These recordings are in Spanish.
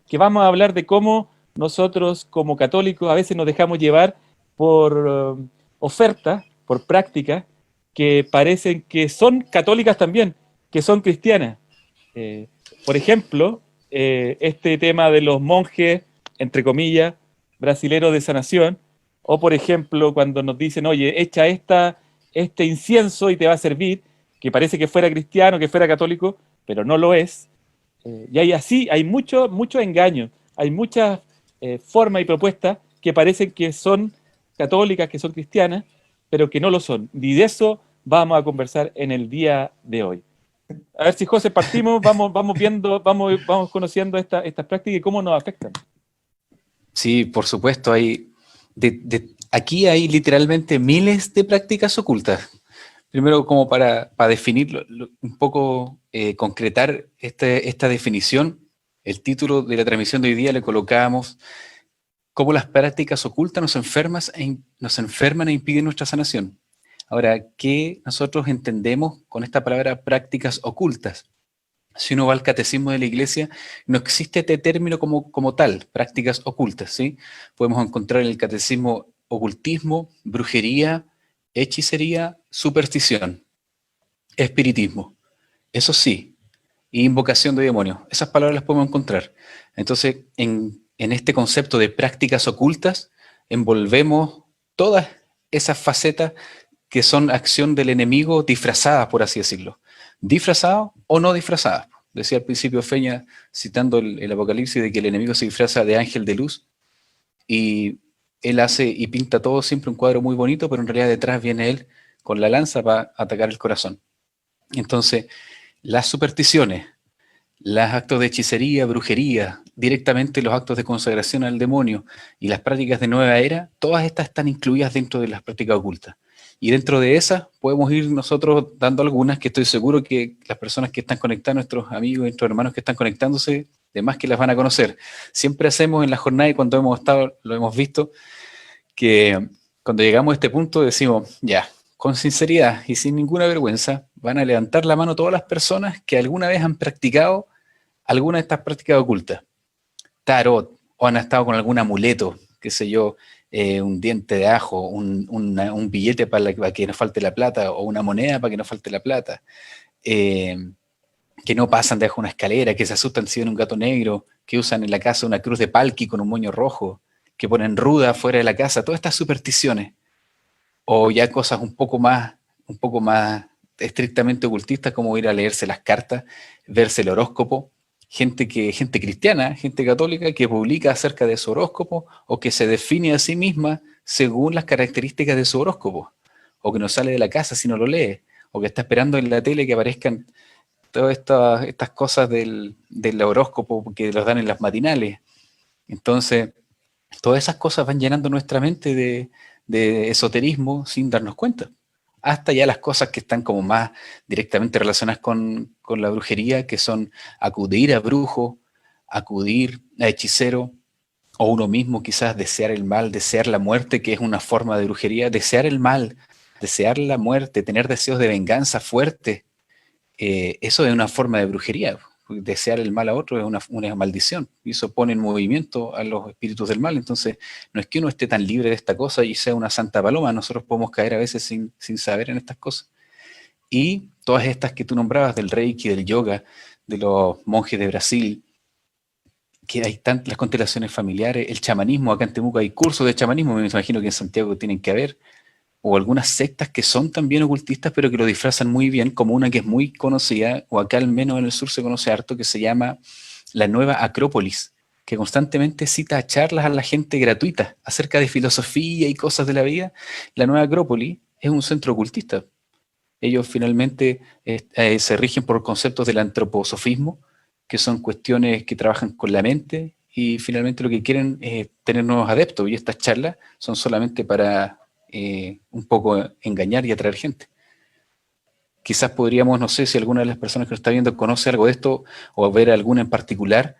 que vamos a hablar de cómo nosotros como católicos a veces nos dejamos llevar por ofertas, por prácticas que parecen que son católicas también, que son cristianas. Eh, por ejemplo, este tema de los monjes, entre comillas, brasileros de sanación, o por ejemplo, cuando nos dicen, oye, echa este incienso y te va a servir, que parece que fuera cristiano, que fuera católico, pero no lo es. Y hay así, hay mucho engaño, hay muchas formas y propuestas que parecen que son católicas, que son cristianas, pero que no lo son. Y de eso vamos a conversar en el día de hoy. A ver si, José, partimos, vamos viendo, vamos conociendo estas prácticas y cómo nos afectan. Sí, por supuesto, aquí hay literalmente miles de prácticas ocultas. Primero, como para definirlo, un poco concretar esta definición, el título de la transmisión de hoy día le colocábamos cómo las prácticas ocultas nos enferman e impiden nuestra sanación. Ahora, ¿qué nosotros entendemos con esta palabra prácticas ocultas? Si uno va al catecismo de la iglesia, no existe este término como tal, prácticas ocultas, ¿sí? Podemos encontrar en el catecismo ocultismo, brujería, hechicería, superstición, espiritismo. Eso sí, y invocación de demonios. Esas palabras las podemos encontrar. Entonces, en este concepto de prácticas ocultas, envolvemos todas esas facetas que son acción del enemigo disfrazadas, por así decirlo. Disfrazadas o no disfrazadas. Decía al principio Feña, citando el Apocalipsis, de que el enemigo se disfraza de ángel de luz y él hace y pinta todo siempre un cuadro muy bonito, pero en realidad detrás viene él con la lanza para atacar el corazón. Entonces, las supersticiones, los actos de hechicería, brujería, directamente los actos de consagración al demonio y las prácticas de nueva era, todas estas están incluidas dentro de las prácticas ocultas. Y dentro de esas podemos ir nosotros dando algunas que estoy seguro que las personas que están conectadas, nuestros amigos, nuestros hermanos que están conectándose, de más que las van a conocer. Siempre hacemos en la jornada y cuando hemos estado, lo hemos visto, que cuando llegamos a este punto decimos, ya, con sinceridad y sin ninguna vergüenza, van a levantar la mano todas las personas que alguna vez han practicado alguna de estas prácticas ocultas. Tarot, o han estado con algún amuleto, qué sé yo, un diente de ajo, un billete para que no falte la plata, o una moneda para que no falte la plata, eh, que no pasan debajo de una escalera, que se asustan si ven un gato negro, que usan en la casa una cruz de palqui con un moño rojo, que ponen ruda fuera de la casa, todas estas supersticiones, o ya cosas un poco más estrictamente ocultistas, como ir a leerse las cartas, verse el horóscopo, gente cristiana, gente católica que publica acerca de su horóscopo o que se define a sí misma según las características de su horóscopo, o que no sale de la casa si no lo lee, o que está esperando en la tele que aparezcan todas estas cosas del horóscopo que los dan en las matinales. Entonces, todas esas cosas van llenando nuestra mente de esoterismo sin darnos cuenta. Hasta ya las cosas que están como más directamente relacionadas con la brujería, que son acudir a brujo, acudir a hechicero, o uno mismo quizás desear el mal, desear la muerte, que es una forma de brujería, desear el mal, desear la muerte, tener deseos de venganza fuertes, eso es una forma de brujería. Desear el mal a otro es una maldición, y eso pone en movimiento a los espíritus del mal. Entonces, no es que uno esté tan libre de esta cosa y sea una santa paloma, nosotros podemos caer a veces sin saber en estas cosas. Y todas estas que tú nombrabas, del reiki, del yoga, de los monjes de Brasil, que hay tantas las constelaciones familiares, el chamanismo, acá en Temuco hay cursos de chamanismo, me imagino que en Santiago tienen que haber, o algunas sectas que son también ocultistas, pero que lo disfrazan muy bien, como una que es muy conocida, o acá al menos en el sur se conoce harto, que se llama la Nueva Acrópolis, que constantemente cita charlas a la gente gratuita acerca de filosofía y cosas de la vida. La Nueva Acrópolis es un centro ocultista. Ellos finalmente se rigen por conceptos del antroposofismo, que son cuestiones que trabajan con la mente y finalmente lo que quieren es tener nuevos adeptos, y estas charlas son solamente para un poco engañar y atraer gente. Quizás podríamos, no sé si alguna de las personas que nos está viendo conoce algo de esto o ver alguna en particular,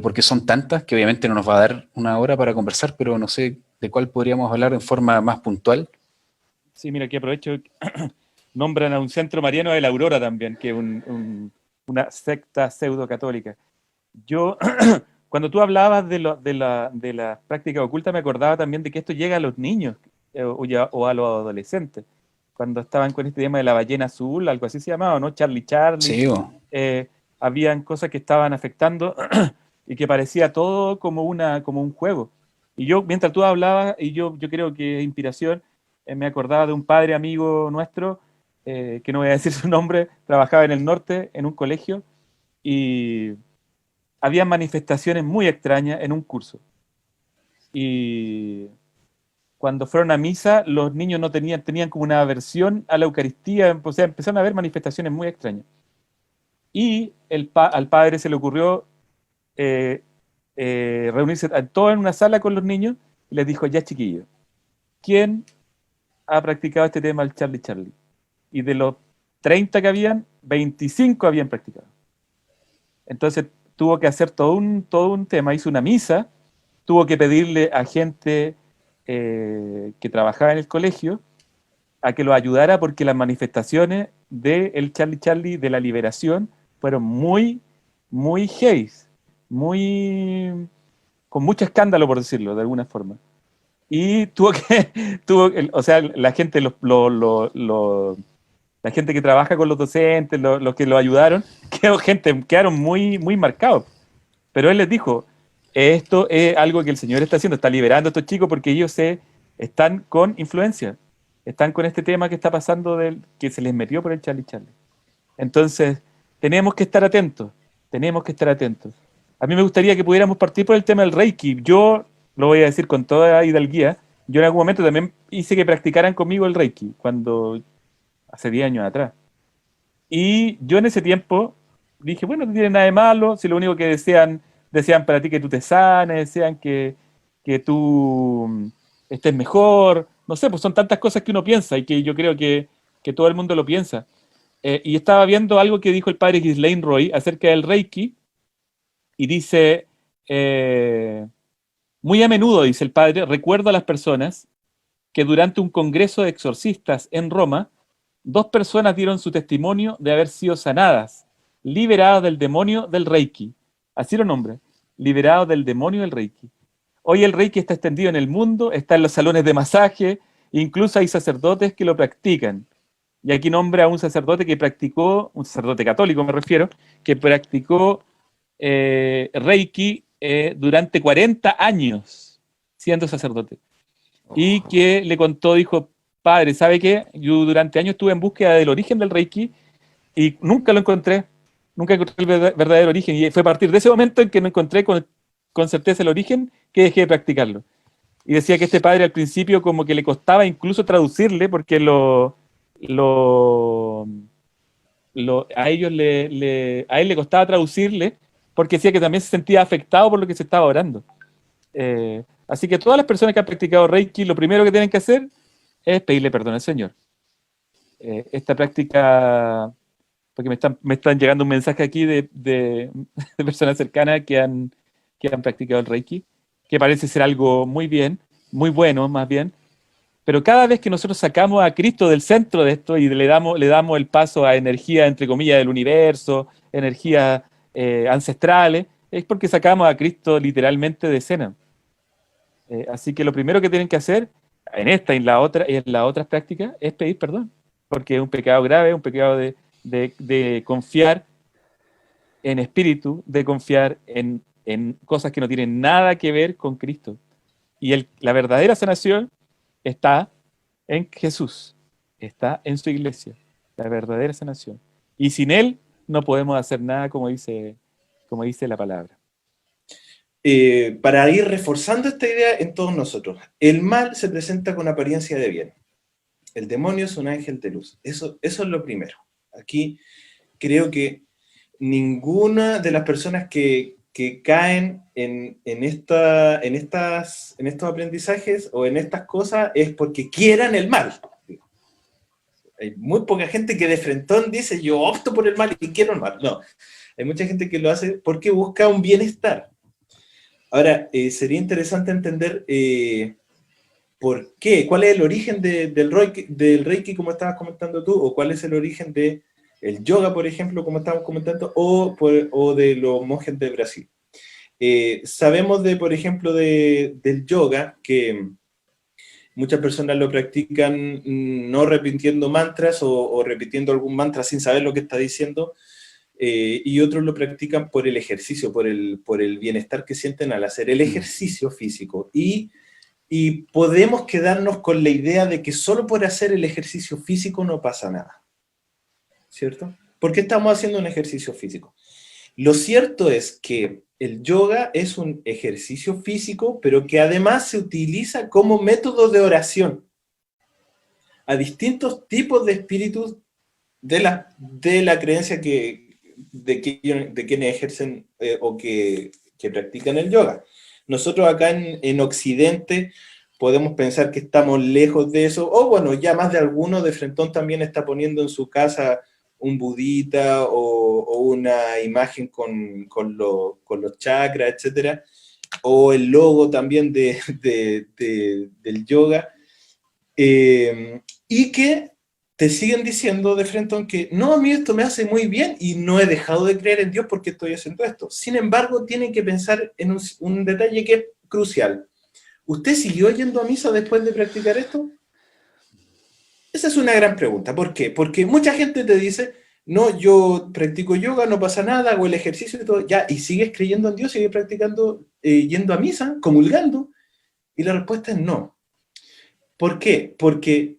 porque son tantas que obviamente no nos va a dar una hora para conversar, pero no sé de cuál podríamos hablar en forma más puntual. Sí, mira, aquí aprovecho, nombran a un centro mariano de la Aurora también, que es una secta pseudo católica. Yo cuando tú hablabas de la práctica oculta, me acordaba también de que esto llega a los niños o a los adolescentes. Cuando estaban con este tema de la ballena azul, algo así se llamaba, ¿no? Charlie Charlie. Sí, bo. Habían cosas que estaban afectando y que parecía todo como un juego. Y yo, mientras tú hablabas, y yo creo que inspiración, me acordaba de un padre amigo nuestro, que no voy a decir su nombre, trabajaba en el norte, en un colegio, y había manifestaciones muy extrañas en un curso. Y cuando fueron a misa, los niños no tenían como una aversión a la Eucaristía, o sea, empezaron a haber manifestaciones muy extrañas. Y al padre se le ocurrió eh, reunirse a todos en una sala con los niños y les dijo, ya chiquillos, ¿quién ha practicado este tema del Charlie Charlie? Y de los 30 que habían, 25 habían practicado. Entonces tuvo que hacer todo un tema, hizo una misa, tuvo que pedirle a gente que trabajaba en el colegio a que lo ayudara porque las manifestaciones del Charlie Charlie de la liberación fueron muy heavy, muy, con mucho escándalo, por decirlo de alguna forma. Y o sea, la gente, la gente que trabaja con los docentes, los que lo ayudaron, quedaron muy marcados. Pero él les dijo, esto es algo que el Señor está haciendo, está liberando a estos chicos porque ellos están con influencia, están con este tema que está pasando que se les metió por el Charlie Charlie. Entonces, tenemos que estar atentos, tenemos que estar atentos. A mí me gustaría que pudiéramos partir por el tema del Reiki. Yo lo voy a decir con toda hidalguía, yo en algún momento también hice que practicaran conmigo el Reiki, hace 10 años atrás. Y yo en ese tiempo dije, bueno, no tiene nada de malo, si lo único que desean para ti que tú te sanes, desean que tú estés mejor, no sé, pues son tantas cosas que uno piensa y que yo creo que todo el mundo lo piensa. Y estaba viendo algo que dijo el padre Ghislaine Roy acerca del Reiki y dice, muy a menudo, dice el padre, recuerdo a las personas que durante un congreso de exorcistas en Roma, 2 personas dieron su testimonio de haber sido sanadas, liberadas del demonio del Reiki. Así lo nombre, liberados del demonio del Reiki. Hoy el Reiki está extendido en el mundo, está en los salones de masaje, incluso hay sacerdotes que lo practican. Y aquí nombra a un sacerdote que practicó, un sacerdote católico me refiero, que practicó Reiki durante 40 años siendo sacerdote. Y que le contó, dijo, padre, ¿sabe qué? Yo durante años estuve en búsqueda del origen del Reiki y nunca lo encontré. Nunca encontré el verdadero origen. Y fue a partir de ese momento en que no encontré con certeza el origen que dejé de practicarlo. Y decía que este padre al principio como que le costaba incluso traducirle porque a él le costaba traducirle porque decía que también se sentía afectado por lo que se estaba orando. Así que todas las personas que han practicado Reiki, lo primero que tienen que hacer es pedirle perdón al Señor. Esta práctica, porque me están llegando un mensaje aquí de personas cercanas que han practicado el Reiki, que parece ser algo muy bueno más bien, pero cada vez que nosotros sacamos a Cristo del centro de esto y le damos el paso a energía, entre comillas, del universo, energías ancestrales, es porque sacamos a Cristo literalmente de escena. Así que lo primero que tienen que hacer en esta y en las otras prácticas es pedir perdón, porque es un pecado grave, un pecado de confiar en espíritu, de confiar en cosas que no tienen nada que ver con Cristo. Y la verdadera sanación está en Jesús, está en su iglesia, la verdadera sanación. Y sin Él no podemos hacer nada como dice la palabra. Para ir reforzando esta idea en todos nosotros, el mal se presenta con apariencia de bien. El demonio es un ángel de luz. Eso es lo primero. Aquí creo que ninguna de las personas que caen en estos aprendizajes o en estas cosas es porque quieran el mal. Hay muy poca gente que de frentón dice yo opto por el mal y quiero el mal. No, hay mucha gente que lo hace porque busca un bienestar. Ahora, sería interesante entender por qué, cuál es el origen del Reiki, como estabas comentando tú, o cuál es el origen del yoga, por ejemplo, como estábamos comentando, o de los monjes de Brasil. Sabemos por ejemplo, del yoga, que muchas personas lo practican no repitiendo mantras o repitiendo algún mantra sin saber lo que está diciendo, y otros lo practican por el ejercicio, por el bienestar que sienten al hacer el ejercicio físico. Y podemos quedarnos con la idea de que solo por hacer el ejercicio físico no pasa nada, ¿cierto? ¿Por qué estamos haciendo un ejercicio físico? Lo cierto es que el yoga es un ejercicio físico, pero que además se utiliza como método de oración a distintos tipos de espíritus de la creencia de quienes ejercen o que practican el yoga. Nosotros acá en Occidente podemos pensar que estamos lejos de eso, o bueno, ya más de alguno de frentón también está poniendo en su casa un budita o una imagen con los chakras, etcétera, o el logo también del yoga, y que te siguen diciendo de frente que no, a mí esto me hace muy bien y no he dejado de creer en Dios porque estoy haciendo esto. Sin embargo, tienen que pensar en un detalle que es crucial. ¿Usted siguió yendo a misa después de practicar esto? Esa es una gran pregunta. ¿Por qué? Porque mucha gente te dice, no, yo practico yoga, no pasa nada, hago el ejercicio y todo, ya, y sigues creyendo en Dios, sigues practicando, yendo a misa, comulgando, y la respuesta es no. ¿Por qué? Porque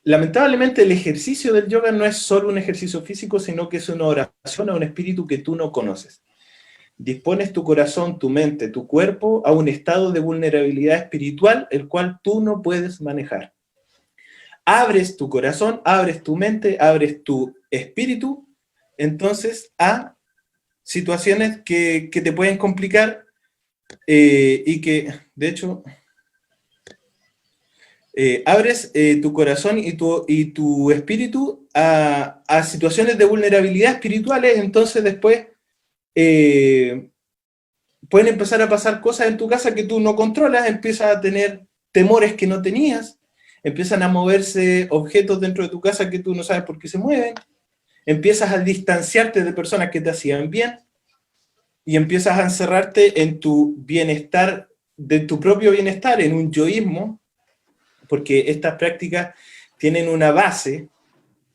lamentablemente el ejercicio del yoga no es solo un ejercicio físico, sino que es una oración a un espíritu que tú no conoces. Dispones tu corazón, tu mente, tu cuerpo a un estado de vulnerabilidad espiritual, el cual tú no puedes manejar. Abres tu corazón, abres tu mente, abres tu espíritu, entonces a situaciones que te pueden complicar, y que, de hecho, abres tu corazón y tu espíritu a situaciones de vulnerabilidad espirituales, entonces después pueden empezar a pasar cosas en tu casa que tú no controlas, empiezas a tener temores que no tenías, empiezan a moverse objetos dentro de tu casa que tú no sabes por qué se mueven, empiezas a distanciarte de personas que te hacían bien, y empiezas a encerrarte en tu bienestar, de tu propio bienestar, en un yoísmo, porque estas prácticas tienen una base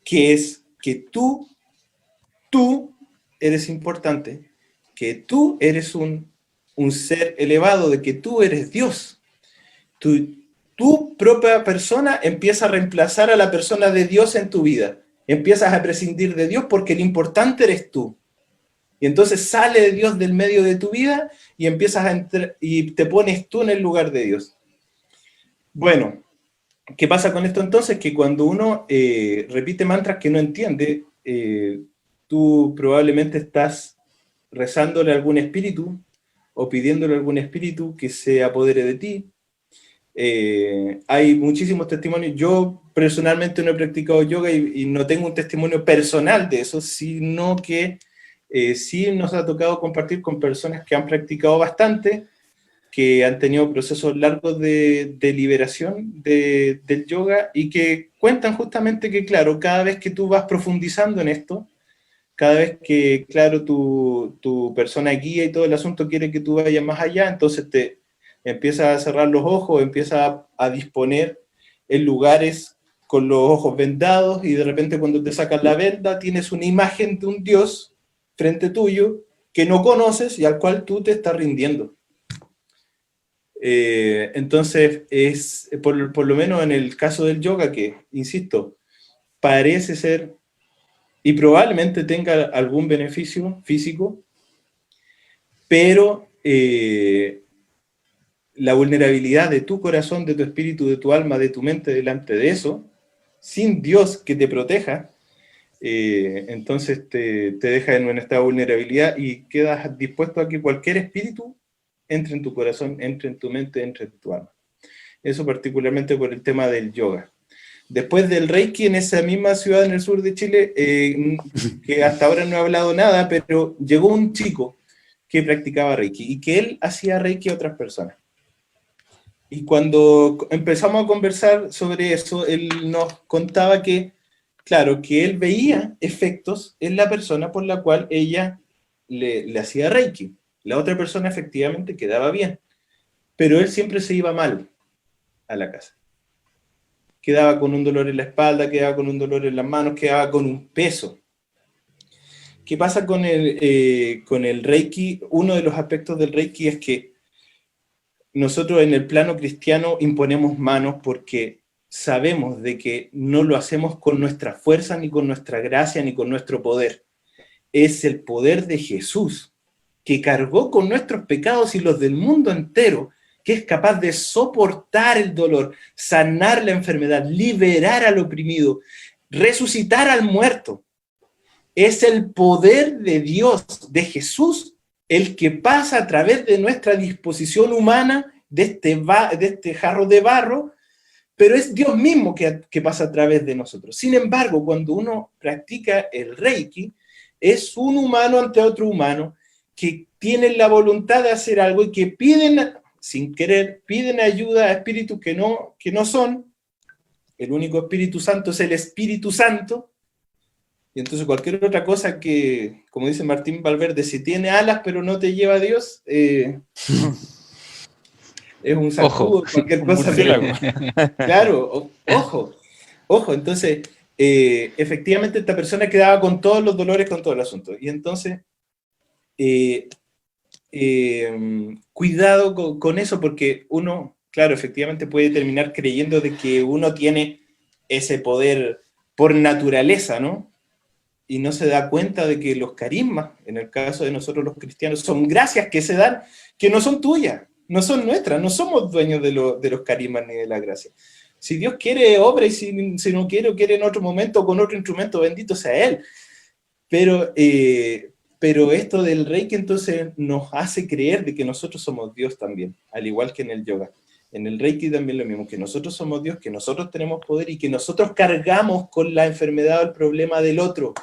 que es que tú eres importante, que tú eres un ser elevado, de que tú eres Dios. Tu propia persona empieza a reemplazar a la persona de Dios en tu vida. Empiezas a prescindir de Dios porque lo importante eres tú. Y entonces sale de Dios del medio de tu vida y empiezas a entrar y te pones tú en el lugar de Dios. Bueno, ¿qué pasa con esto entonces? Que cuando uno repite mantras que no entiende, tú probablemente estás rezándole a algún espíritu o pidiéndole a algún espíritu que se apodere de ti. Hay muchísimos testimonios. Yo personalmente no he practicado yoga y no tengo un testimonio personal de eso, sino que sí nos ha tocado compartir con personas que han practicado bastante, que han tenido procesos largos de liberación del yoga y que cuentan justamente que, claro, cada vez que tú vas profundizando en esto, cada vez que, claro, tu persona guía y todo el asunto quiere que tú vayas más allá, entonces te empiezas a cerrar los ojos, empiezas a disponer en lugares con los ojos vendados y de repente cuando te sacas la venda tienes una imagen de un Dios frente tuyo que no conoces y al cual tú te estás rindiendo. Entonces, es por lo menos en el caso del yoga, que, insisto, parece ser y probablemente tenga algún beneficio físico, pero la vulnerabilidad de tu corazón, de tu espíritu, de tu alma, de tu mente delante de eso, sin Dios que te proteja, entonces te deja en esta vulnerabilidad y quedas dispuesto a que cualquier espíritu entre en tu corazón, entre en tu mente, entre en tu alma. Eso particularmente por el tema del yoga. Después del Reiki, en esa misma ciudad en el sur de Chile, que hasta ahora no he hablado nada, pero llegó un chico que practicaba Reiki y que él hacía Reiki a otras personas. Y cuando empezamos a conversar sobre eso, él nos contaba que, claro, que él veía efectos en la persona por la cual ella le hacía Reiki. La otra persona efectivamente quedaba bien, pero él siempre se iba mal a la casa. Quedaba con un dolor en la espalda, quedaba con un dolor en las manos, quedaba con un peso. ¿Qué pasa con el Reiki? Uno de los aspectos del Reiki es que nosotros en el plano cristiano imponemos manos porque sabemos de que no lo hacemos con nuestra fuerza, ni con nuestra gracia, ni con nuestro poder. Es el poder de Jesús, que cargó con nuestros pecados y los del mundo entero, que es capaz de soportar el dolor, sanar la enfermedad, liberar al oprimido, resucitar al muerto. Es el poder de Dios, de Jesús, el que pasa a través de nuestra disposición humana, de este jarro de barro, pero es Dios mismo que pasa a través de nosotros. Sin embargo, cuando uno practica el Reiki, es un humano ante otro humano que tienen la voluntad de hacer algo y que piden, sin querer, piden ayuda a espíritus que no son. El único Espíritu Santo es el Espíritu Santo. Y entonces cualquier otra cosa que, como dice Martín Valverde, si tiene alas pero no te lleva a Dios, es un zancudo, cualquier cosa. Claro, ojo. Entonces, efectivamente esta persona quedaba con todos los dolores, con todo el asunto. Y entonces, cuidado con eso, porque uno, claro, efectivamente puede terminar creyendo de que uno tiene ese poder por naturaleza, ¿no? Y no se da cuenta de que los carismas, en el caso de nosotros los cristianos, son gracias que se dan, que no son tuyas, no son nuestras, no somos dueños de los carismas ni de la gracia. Si Dios quiere, obra, y si no quiere, o quiere en otro momento, con otro instrumento, bendito sea Él. Pero esto del Reiki entonces nos hace creer de que nosotros somos Dios también, al igual que en el yoga. En el Reiki también lo mismo, que nosotros somos Dios, que nosotros tenemos poder y que nosotros cargamos con la enfermedad o el problema del otro.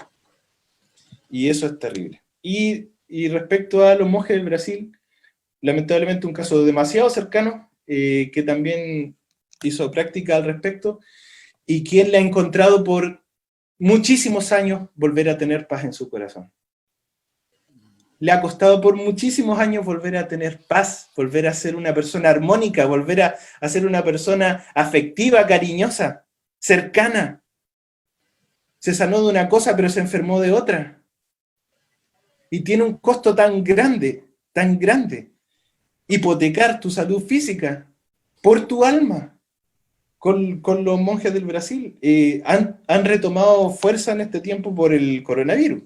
Y eso es terrible. Y respecto a los monjes del Brasil, lamentablemente un caso demasiado cercano, que también hizo práctica al respecto, y quien le ha encontrado por muchísimos años volver a tener paz en su corazón. Le ha costado por muchísimos años volver a tener paz, volver a ser una persona armónica, volver a ser una persona afectiva, cariñosa, cercana. Se sanó de una cosa, pero se enfermó de otra. Y tiene un costo tan grande, hipotecar tu salud física por tu alma. Con los monjes del Brasil han retomado fuerza en este tiempo por el coronavirus.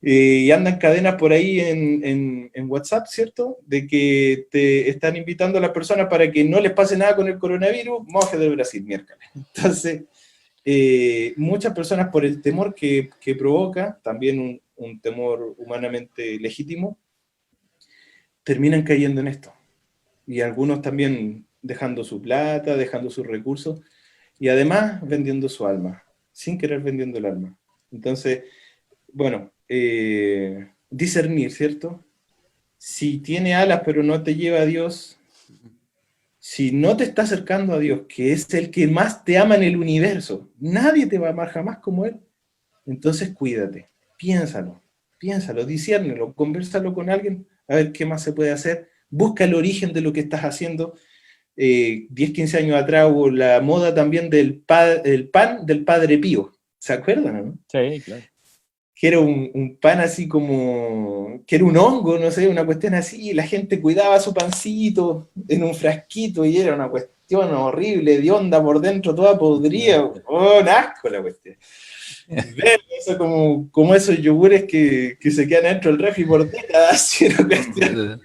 Y andan cadenas por ahí en WhatsApp, ¿cierto? De que te están invitando a las personas para que no les pase nada con el coronavirus, monjes del Brasil, miércoles. Entonces, muchas personas por el temor que provoca, también un temor humanamente legítimo, terminan cayendo en esto. Y algunos también dejando su plata, dejando sus recursos, y además vendiendo su alma, sin querer vendiendo el alma. Entonces, bueno, discernir, ¿cierto? Si tiene alas pero no te lleva a Dios, si no te está acercando a Dios, que es el que más te ama en el universo, nadie te va a amar jamás como Él, entonces cuídate, piénsalo, disciérnelo, convérsalo con alguien, a ver qué más se puede hacer, busca el origen de lo que estás haciendo. 10, 15 años atrás hubo la moda también del pan del Padre Pío, ¿se acuerdan, no? Sí, claro. Que era un pan así como, que era un hongo, no sé, una cuestión así, y la gente cuidaba su pancito en un frasquito, y era una cuestión horrible, de onda por dentro, toda podrida, un asco la cuestión. Ver eso como esos yogures que se quedan dentro del refri por décadas, y una cuestión,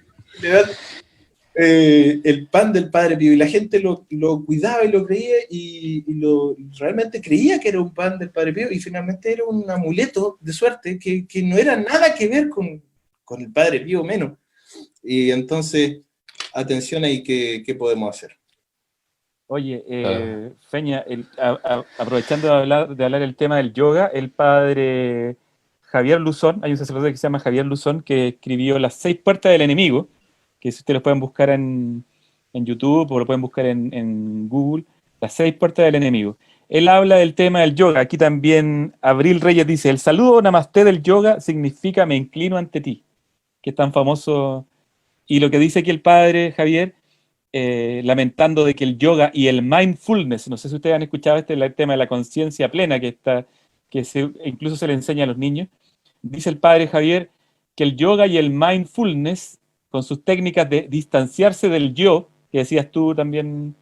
el pan del Padre Pío, y la gente lo cuidaba y lo creía, y realmente creía que era un pan del Padre Pío, y finalmente era un amuleto de suerte que no era nada que ver con el Padre Pío menos. Y entonces, atención ahí, ¿qué podemos hacer? Oye, Feña, aprovechando de hablar el tema del yoga, el padre Javier Luzón, hay un sacerdote que se llama Javier Luzón, que escribió Las 6 puertas del enemigo, que si ustedes lo pueden buscar en YouTube o lo pueden buscar en Google, Las 6 puertas del enemigo. Él habla del tema del yoga. Aquí también Abril Reyes dice, el saludo namasté del yoga significa me inclino ante ti. que es tan famoso. Y lo que dice aquí el padre Javier, lamentando de que el yoga y el mindfulness, no sé si ustedes han escuchado el tema de la conciencia plena incluso se le enseña a los niños, dice el padre Javier que el yoga y el mindfulness, con sus técnicas de distanciarse del yo, que decías tú también,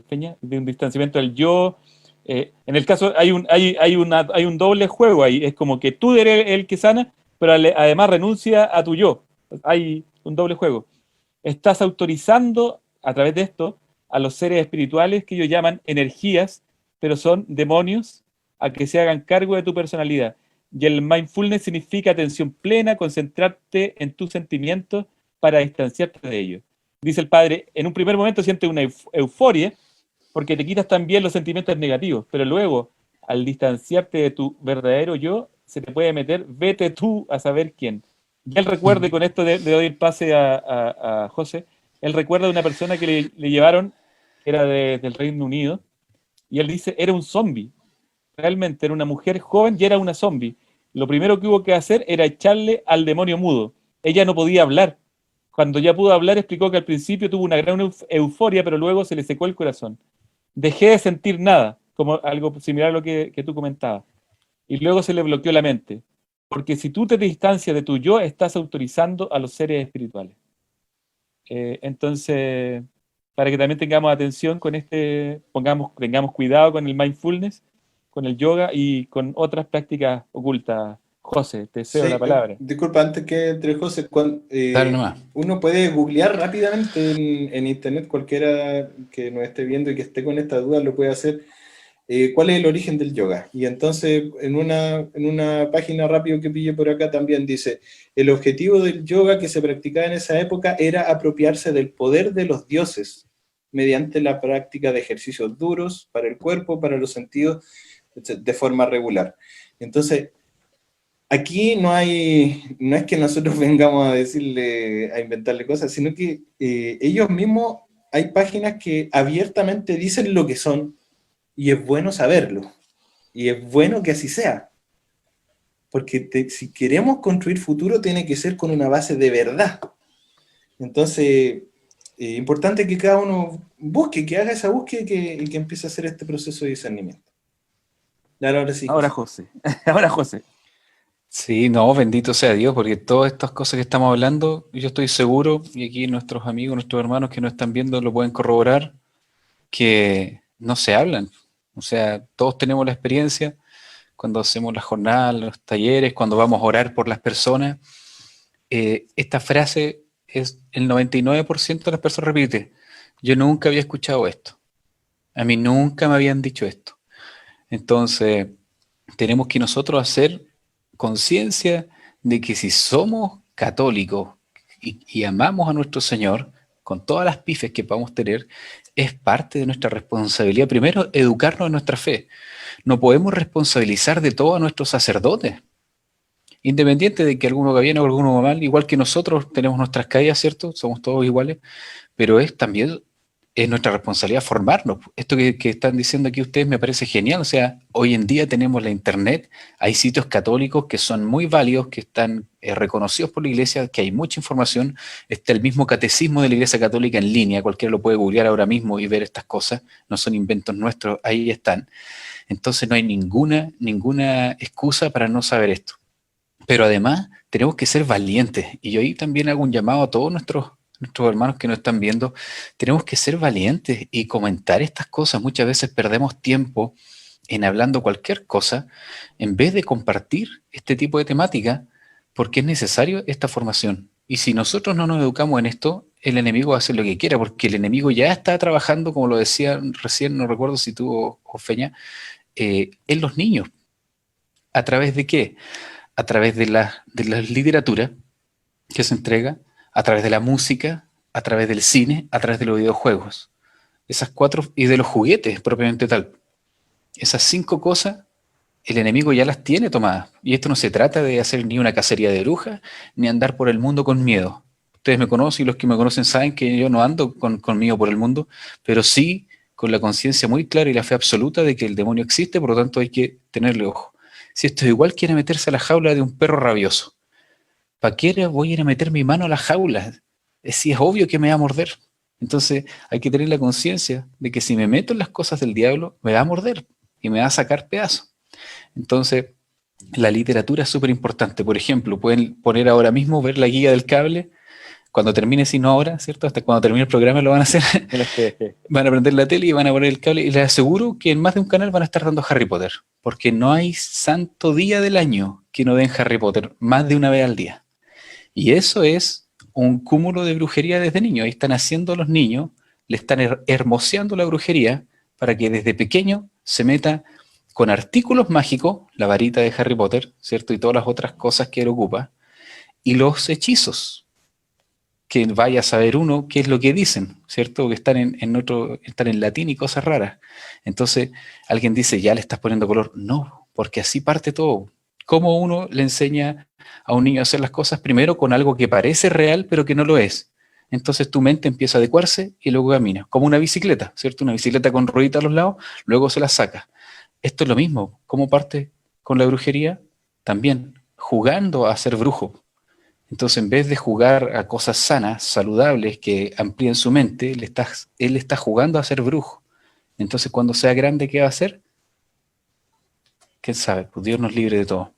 Peña, de un distanciamiento del yo, en el caso hay un doble juego ahí, es como que tú eres el que sana, pero además renuncia a tu yo. Hay un doble juego. Estás autorizando a través de esto a los seres espirituales que ellos llaman energías, pero son demonios, a que se hagan cargo de tu personalidad. Y el mindfulness significa atención plena, concentrarte en tus sentimientos para distanciarte de ellos. Dice el padre, en un primer momento sientes una euforia, porque te quitas también los sentimientos negativos, pero luego, al distanciarte de tu verdadero yo, se te puede meter, vete tú a saber quién. Y él recuerda, y con esto le doy el pase a José, él recuerda de una persona que le llevaron, que era del Reino Unido, y él dice, era un zombie. Realmente era una mujer joven y era una zombie. Lo primero que hubo que hacer era echarle al demonio mudo. Ella no podía hablar. Cuando ya pudo hablar, explicó que al principio tuvo una gran euforia, pero luego se le secó el corazón. Dejé de sentir nada, como algo similar a lo que tú comentabas. Y luego se le bloqueó la mente. Porque si tú te distancias de tu yo, estás autorizando a los seres espirituales. Entonces, para que también tengamos atención con tengamos cuidado con el mindfulness, con el yoga y con otras prácticas ocultas. José, te cedo Sí, la palabra. disculpa, antes que entre José, Dale nomás. uno puede googlear rápidamente en internet, cualquiera que nos esté viendo y que esté con esta duda lo puede hacer, cuál es el origen del yoga. Y entonces en una página rápido que pille por acá también dice, el objetivo del yoga que se practicaba en esa época era apropiarse del poder de los dioses mediante la práctica de ejercicios duros para el cuerpo, para los sentidos, de forma regular. Entonces, aquí no es que nosotros vengamos a inventarle cosas, sino que ellos mismos, hay páginas que abiertamente dicen lo que son, y es bueno saberlo, y es bueno que así sea, porque si queremos construir futuro tiene que ser con una base de verdad. Entonces, importante que cada uno busque, que haga esa búsqueda y que empiece a hacer este proceso de discernimiento. Claro, ahora sí. Ahora José. Ahora José. Sí, no, bendito sea Dios, porque todas estas cosas que estamos hablando, yo estoy seguro, y aquí nuestros amigos, nuestros hermanos que nos están viendo lo pueden corroborar, que no se hablan. O sea, todos tenemos la experiencia cuando hacemos las jornadas, los talleres, cuando vamos a orar por las personas. Esta frase es el 99% de las personas repite. Yo nunca había escuchado esto. A mí nunca me habían dicho esto. Entonces, tenemos que nosotros hacer conciencia de que si somos católicos y amamos a nuestro Señor, con todas las pifes que podamos tener, es parte de nuestra responsabilidad. Primero, educarnos en nuestra fe. No podemos responsabilizar de todo a nuestros sacerdotes. Independiente de que alguno va bien o alguno va mal, igual que nosotros tenemos nuestras caídas, ¿cierto? Somos todos iguales, pero también es nuestra responsabilidad formarnos. Esto que están diciendo aquí ustedes me parece genial. O sea, hoy en día tenemos la internet, hay sitios católicos que son muy válidos, que están reconocidos por la iglesia, que hay mucha información. Está el mismo catecismo de la iglesia católica en línea, cualquiera lo puede googlear ahora mismo y ver estas cosas, no son inventos nuestros, ahí están. Entonces no hay ninguna excusa para no saber esto. Pero además tenemos que ser valientes, y yo ahí también hago un llamado a todos nuestros hermanos que nos están viendo. Tenemos que ser valientes y comentar estas cosas. Muchas veces perdemos tiempo en hablando cualquier cosa en vez de compartir este tipo de temática, porque es necesario esta formación. Y si nosotros no nos educamos en esto, el enemigo va a hacer lo que quiera, porque el enemigo ya está trabajando, como lo decía recién, no recuerdo si tú o Feña, en los niños. ¿A través de qué? A través de la literatura que se entrega, a través de la música, a través del cine, a través de los videojuegos. Esas 4, y de los juguetes propiamente tal. Esas 5 cosas, el enemigo ya las tiene tomadas. Y esto no se trata de hacer ni una cacería de brujas, ni andar por el mundo con miedo. Ustedes me conocen, y los que me conocen saben que yo no ando conmigo por el mundo, pero sí con la conciencia muy clara y la fe absoluta de que el demonio existe, por lo tanto hay que tenerle ojo. Si esto es igual, quiere meterse a la jaula de un perro rabioso. ¿para qué voy a ir a meter mi mano a la jaula? Si es obvio que me va a morder. Entonces hay que tener la conciencia de que si me meto en las cosas del diablo, me va a morder y me va a sacar pedazos. Entonces, la literatura es súper importante. Por ejemplo, pueden poner ahora mismo, ver la guía del cable, cuando termine, si no ahora, ¿cierto? Hasta cuando termine el programa lo van a hacer. Van a prender la tele y van a poner el cable. Y les aseguro que en más de un canal van a estar dando Harry Potter. Porque no hay santo día del año que no den Harry Potter más de una vez al día. Y eso es un cúmulo de brujería desde niños. Ahí están haciendo los niños, le están hermoseando la brujería para que desde pequeño se meta con artículos mágicos, la varita de Harry Potter, ¿cierto? Y todas las otras cosas que él ocupa, y los hechizos, que vaya a saber uno qué es lo que dicen, ¿cierto? Que están están en latín y cosas raras. Entonces, alguien dice, ya le estás poniendo color. No, porque así parte todo. ¿Cómo uno le enseña a un niño a hacer las cosas? Primero con algo que parece real, pero que no lo es. Entonces tu mente empieza a adecuarse y luego camina. Como una bicicleta, ¿cierto? Una bicicleta con rueditas a los lados, luego se la saca. Esto es lo mismo. ¿Cómo parte con la brujería? También jugando a ser brujo. Entonces, en vez de jugar a cosas sanas, saludables, que amplíen su mente, él está jugando a ser brujo. Entonces, cuando sea grande, ¿qué va a hacer? ¿Quién sabe? Pues Dios nos libre de todo.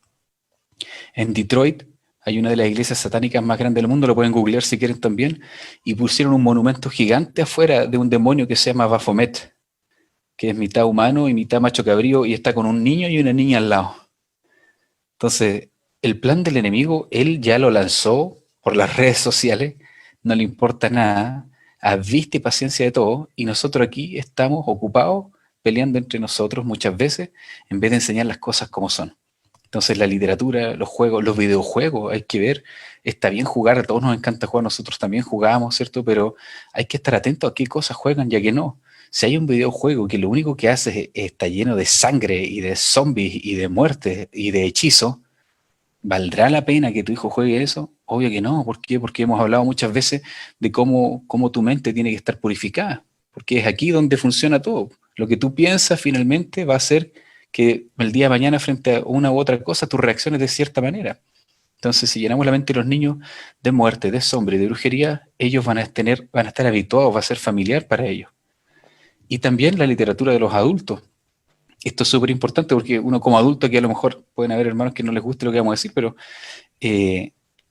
En Detroit hay una de las iglesias satánicas más grandes del mundo, lo pueden googlear si quieren también, y pusieron un monumento gigante afuera de un demonio que se llama Baphomet, que es mitad humano y mitad macho cabrío, y está con un niño y una niña al lado. Entonces, el plan del enemigo, él ya lo lanzó por las redes sociales, no le importa nada, adviste paciencia de todo, y nosotros aquí estamos ocupados peleando entre nosotros muchas veces, en vez de enseñar las cosas como son. Entonces la literatura, los juegos, los videojuegos, hay que ver, está bien jugar, a todos nos encanta jugar, nosotros también jugamos, ¿cierto? Pero hay que estar atentos a qué cosas juegan y a qué no. Si hay un videojuego que lo único que hace está lleno de sangre y de zombies y de muerte y de hechizos, ¿valdrá la pena que tu hijo juegue eso? Obvio que no. ¿Por qué? Porque hemos hablado muchas veces de cómo tu mente tiene que estar purificada. Porque es aquí donde funciona todo. Lo que tú piensas finalmente va a hacer que el día de mañana frente a una u otra cosa tú reacciones de cierta manera. Entonces, si llenamos la mente de los niños de muerte, de sombra y de brujería, ellos van a estar habituados, va a ser familiar para ellos. Y también la literatura de los adultos. Esto es súper importante porque uno como adulto, que a lo mejor pueden haber hermanos que no les guste lo que vamos a decir, pero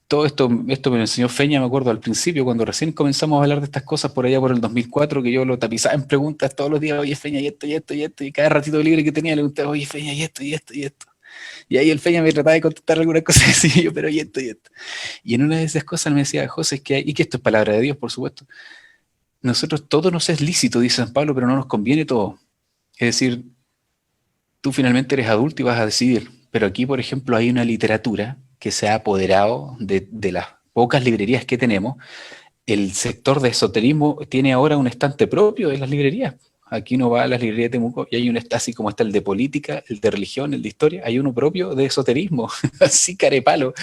todo esto me lo enseñó Feña, me acuerdo al principio, cuando recién comenzamos a hablar de estas cosas por allá por el 2004, que yo lo tapizaba en preguntas todos los días, oye Feña, y esto, y esto, y esto, y cada ratito libre que tenía le preguntaba, oye Feña, y esto, y esto, y esto. Y ahí el Feña me trataba de contestar algunas cosas y yo, pero y esto, y esto. Y en una de esas cosas me decía, José, es que y que esto es palabra de Dios, por supuesto, nosotros todo nos es lícito, dice San Pablo, pero no nos conviene todo. Es decir, tú finalmente eres adulto y vas a decidir. Pero aquí, por ejemplo, hay una literatura que se ha apoderado de las pocas librerías que tenemos. El sector de esoterismo tiene ahora un estante propio en las librerías. Aquí uno va a las librerías de Temuco y hay un así como está el de política, el de religión, el de historia, hay uno propio de esoterismo, así carepalo.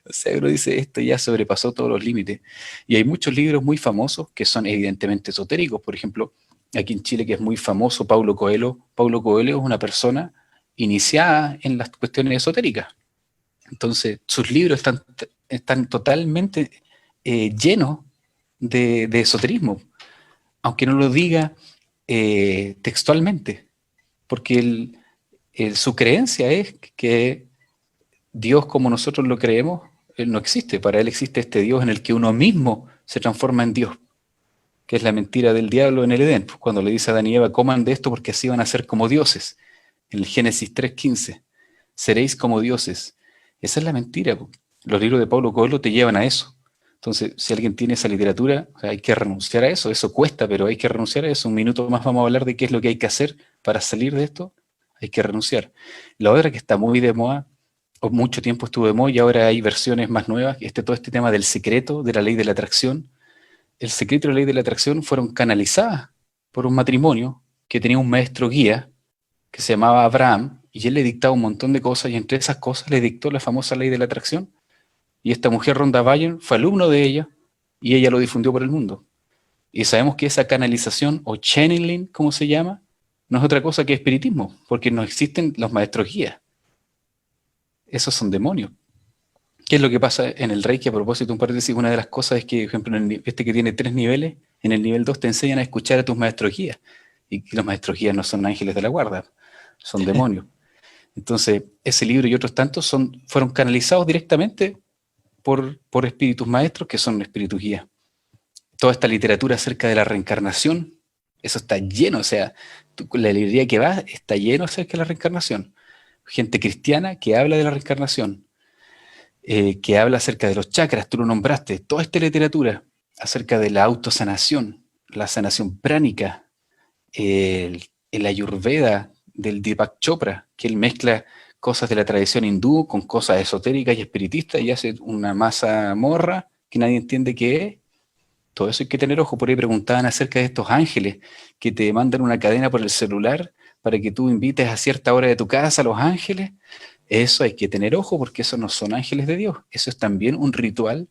O sea, uno dice, esto ya sobrepasó todos los límites. Y hay muchos libros muy famosos que son evidentemente esotéricos. Por ejemplo, aquí en Chile, que es muy famoso, Paulo Coelho. Paulo Coelho es una persona iniciada en las cuestiones esotéricas. Entonces, sus libros están totalmente llenos de esoterismo, aunque no lo diga textualmente, porque su creencia es que Dios como nosotros lo creemos, él no existe. Para él existe este Dios en el que uno mismo se transforma en Dios, que es la mentira del diablo en el Edén, cuando le dice a Adán y Eva, coman de esto porque así van a ser como dioses. En el Génesis 3:15, seréis como dioses. Esa es la mentira. Los libros de Paulo Coelho te llevan a eso. Entonces, si alguien tiene esa literatura, hay que renunciar a eso. Eso cuesta, pero hay que renunciar a eso. Un minuto más vamos a hablar de qué es lo que hay que hacer para salir de esto. Hay que renunciar. La otra que está muy de moda, o mucho tiempo estuvo de moda, y ahora hay versiones más nuevas, todo este tema del secreto, de la ley de la atracción. El secreto y la ley de la atracción fueron canalizadas por un matrimonio que tenía un maestro guía que se llamaba Abraham, y él le dictaba un montón de cosas, y entre esas cosas le dictó la famosa ley de la atracción. Y esta mujer, Rhonda Byrne, fue alumno de ella, y ella lo difundió por el mundo. Y sabemos que esa canalización, o channeling, como se llama, no es otra cosa que espiritismo, porque no existen los maestros guías. Esos son demonios. ¿Qué es lo que pasa en el Reiki? A propósito, un paréntesis, una de las cosas es que, por ejemplo, este que tiene 3 niveles, en el nivel 2 te enseñan a escuchar a tus maestros guías. Y que los maestros guías no son ángeles de la guarda, son demonios. Entonces, ese libro y otros tantos fueron canalizados directamente por espíritus maestros que son espíritus guías. Toda esta literatura acerca de la reencarnación, eso está lleno, o sea, la librería que vas está lleno acerca de la reencarnación. Gente cristiana que habla de la reencarnación, que habla acerca de los chakras, tú lo nombraste, toda esta literatura acerca de la autosanación, la sanación pránica, el Ayurveda del Deepak Chopra, que él mezcla cosas de la tradición hindú con cosas esotéricas y espiritistas y hace una masa morra que nadie entiende qué es. Todo eso hay que tener ojo. Por ahí preguntaban acerca de estos ángeles que te mandan una cadena por el celular para que tú invites a cierta hora de tu casa a los ángeles. Eso hay que tener ojo porque esos no son ángeles de Dios. Eso es también un ritual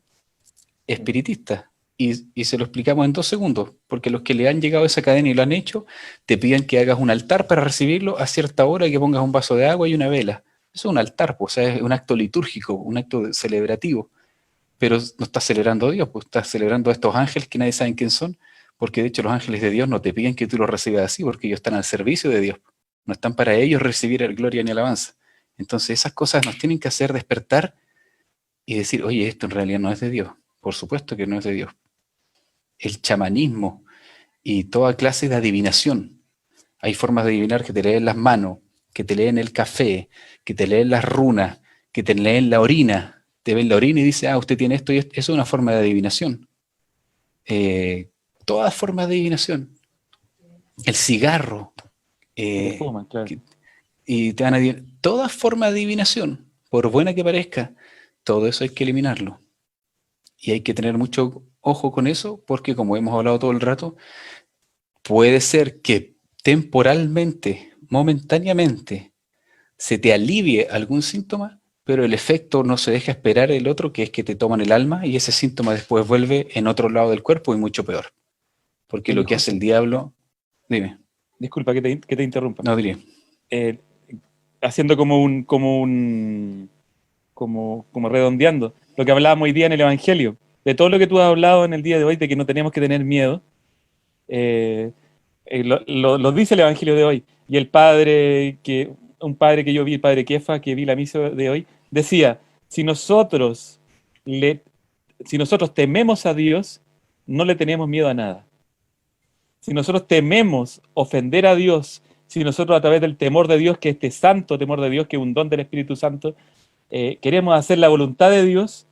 espiritista. Y se lo explicamos en 2 segundos, porque los que le han llegado a esa cadena y lo han hecho, te piden que hagas un altar para recibirlo a cierta hora y que pongas un vaso de agua y una vela. Eso es un altar, pues, o sea, es un acto litúrgico, un acto celebrativo. Pero no estás celebrando a Dios, pues estás celebrando a estos ángeles que nadie sabe quién son, porque de hecho los ángeles de Dios no te piden que tú los recibas así, porque ellos están al servicio de Dios. No están para ellos recibir gloria ni alabanza. Entonces esas cosas nos tienen que hacer despertar y decir, oye, esto en realidad no es de Dios. Por supuesto que no es de Dios. El chamanismo y toda clase de adivinación. Hay formas de adivinar que te leen las manos, que te leen el café, que te leen las runas, que te leen la orina. Te ven la orina y dice, usted tiene esto y esto. Eso es una forma de adivinación. Todas formas de adivinación. El cigarro. Claro. Y te van a adivinar. Toda forma de adivinación, por buena que parezca, todo eso hay que eliminarlo. Y hay que tener mucho ojo con eso, porque como hemos hablado todo el rato, puede ser que temporalmente, momentáneamente, se te alivie algún síntoma, pero el efecto no se deja esperar el otro, que es que te toman el alma y ese síntoma después vuelve en otro lado del cuerpo y mucho peor. Porque lo que hace el diablo... Dime. Disculpa que te interrumpa. No, diría. Haciendo como redondeando lo que hablábamos hoy día en el Evangelio, de todo lo que tú has hablado en el día de hoy, de que no tenemos que tener miedo, lo dice el Evangelio de hoy. Y un padre que yo vi, el padre Kefa, que vi la misa de hoy, decía, si nosotros tememos a Dios, no le tenemos miedo a nada. Si nosotros tememos ofender a Dios, si nosotros a través del temor de Dios, que este santo temor de Dios, que es un don del Espíritu Santo, queremos hacer la voluntad de Dios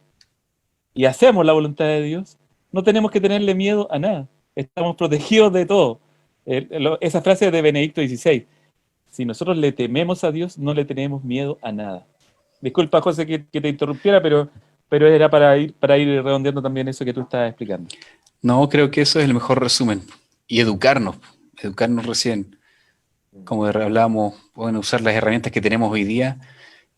y hacemos la voluntad de Dios, no tenemos que tenerle miedo a nada. Estamos protegidos de todo. Esa frase de Benedicto XVI. Si nosotros le tememos a Dios, no le tenemos miedo a nada. Disculpa, José, que te interrumpiera, pero era para ir redondeando también eso que tú estabas explicando. No, creo que eso es el mejor resumen. Y educarnos recién. Como hablábamos, pueden usar las herramientas que tenemos hoy día,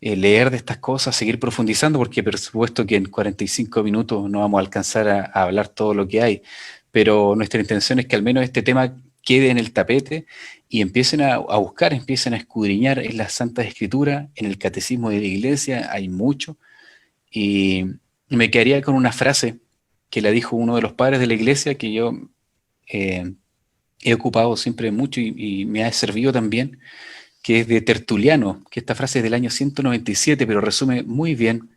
leer de estas cosas, seguir profundizando, porque por supuesto que en 45 minutos no vamos a alcanzar a hablar todo lo que hay, pero nuestra intención es que al menos este tema quede en el tapete y empiecen a buscar, empiecen a escudriñar en las Santas Escrituras, en el Catecismo de la Iglesia, hay mucho, y me quedaría con una frase que la dijo uno de los padres de la Iglesia, que yo he ocupado siempre mucho y me ha servido también, que es de Tertuliano, que esta frase es del año 197, pero resume muy bien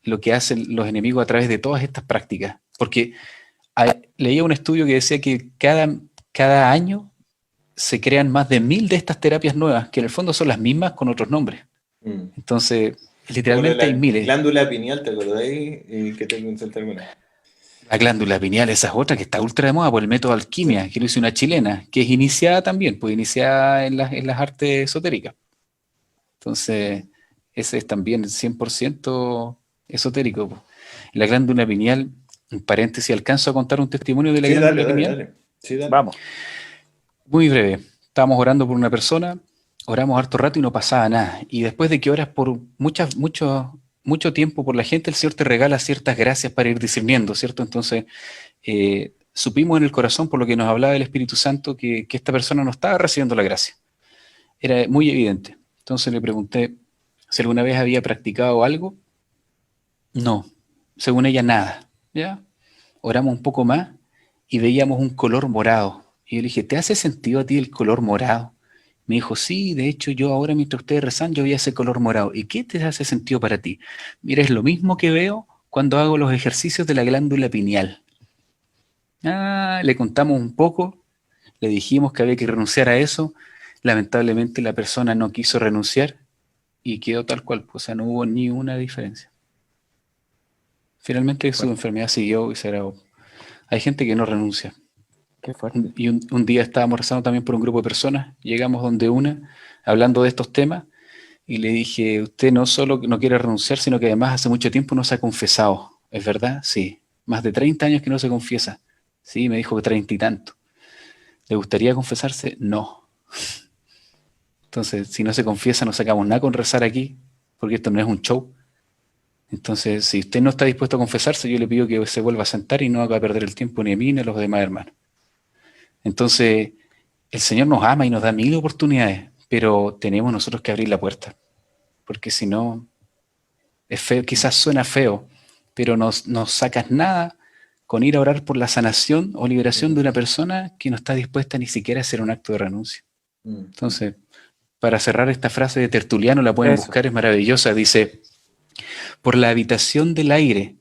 lo que hacen los enemigos a través de todas estas prácticas. Porque leía un estudio que decía que cada año se crean más de 1000 de estas terapias nuevas, que en el fondo son las mismas con otros nombres. Entonces, literalmente hay miles. Glándula pineal, ¿te acordáis? Que te concentré alguna. La glándula pineal, esa es otra que está ultra de moda por el método alquimia, que lo hizo una chilena, que es iniciada también, pues iniciada en las artes esotéricas. Entonces, ese es también 100% esotérico. Pues. La glándula pineal, en paréntesis, ¿alcanzo a contar un testimonio de la glándula pineal? Dale. Sí, dale. Vamos. Muy breve. Estábamos orando por una persona, oramos harto rato y no pasaba nada. Y después de que oras por mucho tiempo por la gente, el Señor te regala ciertas gracias para ir discerniendo, ¿cierto? Entonces, supimos en el corazón, por lo que nos hablaba el Espíritu Santo, que esta persona no estaba recibiendo la gracia. Era muy evidente. Entonces le pregunté si alguna vez había practicado algo No, según ella nada, ¿ya? Oramos un poco más y veíamos un color morado. Y yo le dije, ¿te hace sentido a ti el color morado? Me dijo, sí, de hecho yo ahora mientras ustedes rezan yo veía ese color morado. ¿Y qué te hace sentido para ti? Mira, es lo mismo que veo cuando hago los ejercicios de la glándula pineal. Ah, le contamos un poco, le dijimos que había que renunciar a eso. Lamentablemente la persona no quiso renunciar y quedó tal cual, pues, o sea, no hubo ni una diferencia. Finalmente su Fuerte, enfermedad siguió y se agravó. Hay gente que no renuncia. qué fuerte. Y un día estábamos rezando también por un grupo de personas, llegamos donde una, hablando de estos temas, y le dije, usted no solo no quiere renunciar, sino que además hace mucho tiempo no se ha confesado. ¿Es verdad? Sí. Más de 30 años que no se confiesa. Sí, me dijo que 30 y tanto. ¿Le gustaría confesarse? No. Entonces, si no se confiesa, no sacamos nada con rezar aquí, porque esto no es un show. Entonces, si usted no está dispuesto a confesarse, yo le pido que se vuelva a sentar y no haga perder el tiempo ni a mí ni a los demás hermanos. Entonces, el Señor nos ama y nos da mil oportunidades, pero tenemos nosotros que abrir la puerta, porque si no, es feo, quizás suena feo, pero no sacas nada con ir a orar por la sanación o liberación de una persona que no está dispuesta ni siquiera a hacer un acto de renuncia. Entonces, para cerrar esta frase de Tertuliano, la pueden Eso. buscar, es maravillosa, dice, por la habitación del aire,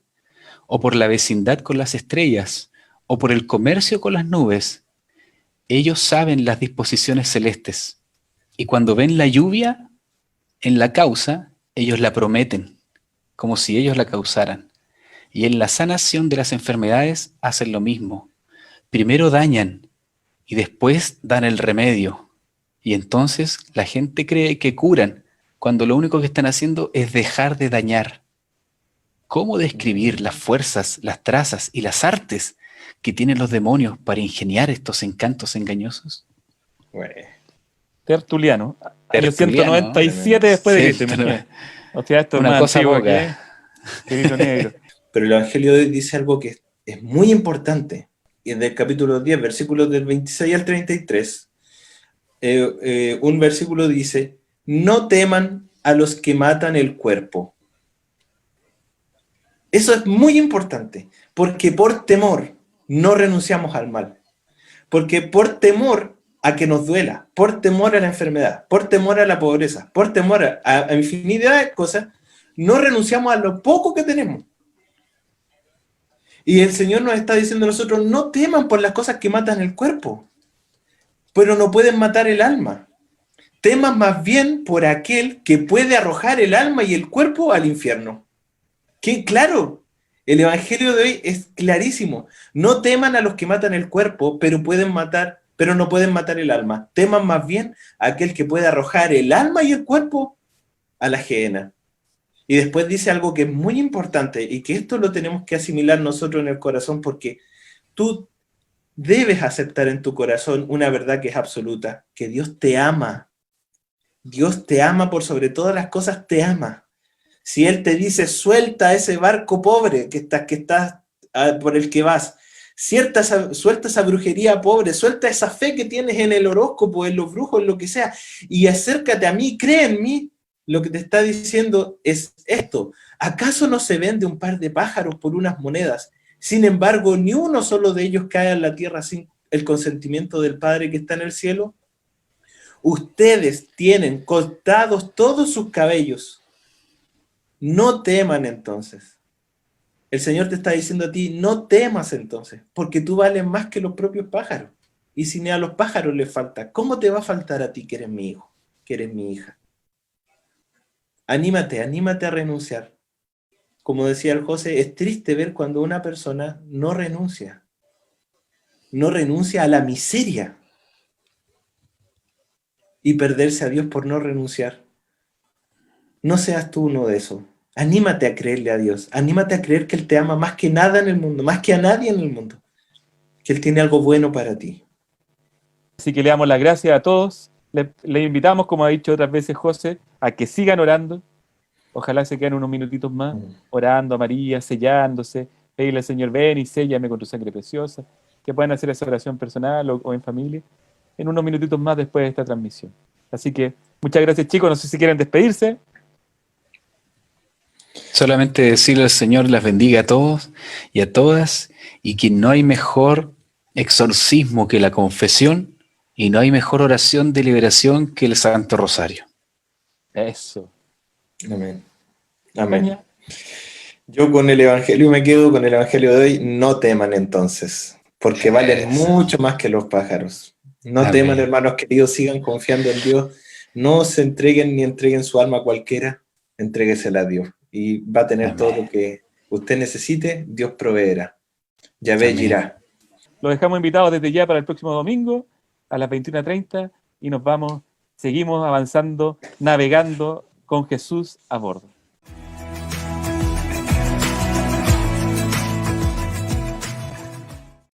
o por la vecindad con las estrellas, o por el comercio con las nubes, ellos saben las disposiciones celestes, y cuando ven la lluvia en la causa, ellos la prometen, como si ellos la causaran. Y en la sanación de las enfermedades hacen lo mismo. Primero dañan y después dan el remedio. Y entonces la gente cree que curan, cuando lo único que están haciendo es dejar de dañar. ¿Cómo describir las fuerzas, las trazas y las artes que tienen los demonios para ingeniar estos encantos engañosos? Bueno, Tertuliano, año Tertuliano, 197 después de Cristo, 109. imagínate. O sea, esto es Una más cosa antiguo poca. que el hilo negro. pero el Evangelio de hoy dice algo que es muy importante. Y en el capítulo 10, versículos del 26 al 33, un versículo dice, no teman a los que matan el cuerpo. Eso es muy importante, porque por temor no renunciamos al mal. Porque por temor a que nos duela, por temor a la enfermedad, por temor a la pobreza, por temor a infinidad de cosas, no renunciamos a lo poco que tenemos. Y el Señor nos está diciendo a nosotros, no teman por las cosas que matan el cuerpo, pero no pueden matar el alma. Teman más bien por aquel que puede arrojar el alma y el cuerpo al infierno. Que claro, el Evangelio de hoy es clarísimo. No teman a los que matan el cuerpo, pero no pueden matar el alma. Teman más bien a aquel que puede arrojar el alma y el cuerpo a la gehenna. Y después dice algo que es muy importante y que esto lo tenemos que asimilar nosotros en el corazón porque tú debes aceptar en tu corazón una verdad que es absoluta, que Dios te ama. Dios te ama por sobre todas las cosas, te ama. Si Él te dice, suelta ese barco pobre que estás por el que vas, suelta esa brujería pobre, suelta esa fe que tienes en el horóscopo, en los brujos, en lo que sea, y acércate a mí, cree en mí, lo que te está diciendo es esto. ¿Acaso no se vende un par de pájaros por unas monedas? Sin embargo, ni uno solo de ellos cae en la tierra sin el consentimiento del Padre que está en el cielo. Ustedes tienen cortados todos sus cabellos. No teman entonces. El Señor te está diciendo a ti, no temas entonces, porque tú vales más que los propios pájaros. Y si ni a los pájaros les falta, ¿cómo te va a faltar a ti que eres mi hijo, que eres mi hija? Anímate a renunciar. Como decía el José, es triste ver cuando una persona no renuncia a la miseria y perderse a Dios por no renunciar. No seas tú uno de esos. Anímate a creerle a Dios. Anímate a creer que Él te ama más que nada en el mundo, más que a nadie en el mundo. Que Él tiene algo bueno para ti. Así que le damos las gracias a todos. Le invitamos, como ha dicho otras veces José, a que sigan orando. Ojalá se queden unos minutitos más orando a María, sellándose, pedirle al Señor, ven y séllame con tu sangre preciosa. Que puedan hacer esa oración personal o en familia en unos minutitos más después de esta transmisión. Así que muchas gracias, chicos. No sé si quieren despedirse. Solamente decirle al Señor las bendiga a todos y a todas, y que no hay mejor exorcismo que la confesión, y no hay mejor oración de liberación que el Santo Rosario. Eso. Amén. Amén. Caña. Yo con el Evangelio me quedo, con el Evangelio de hoy. No teman entonces, porque valen Eso. mucho más que los pájaros. No Amén. teman, hermanos queridos, sigan confiando en Dios. No se entreguen ni entreguen su alma a cualquiera, entréguesela a Dios. Y va a tener Amén. todo lo que usted necesite, Dios proveerá. Yahvé Amén. Jirá. Los dejamos invitados desde ya para el próximo domingo a las 21:30 y nos vamos, seguimos avanzando, navegando con Jesús a bordo.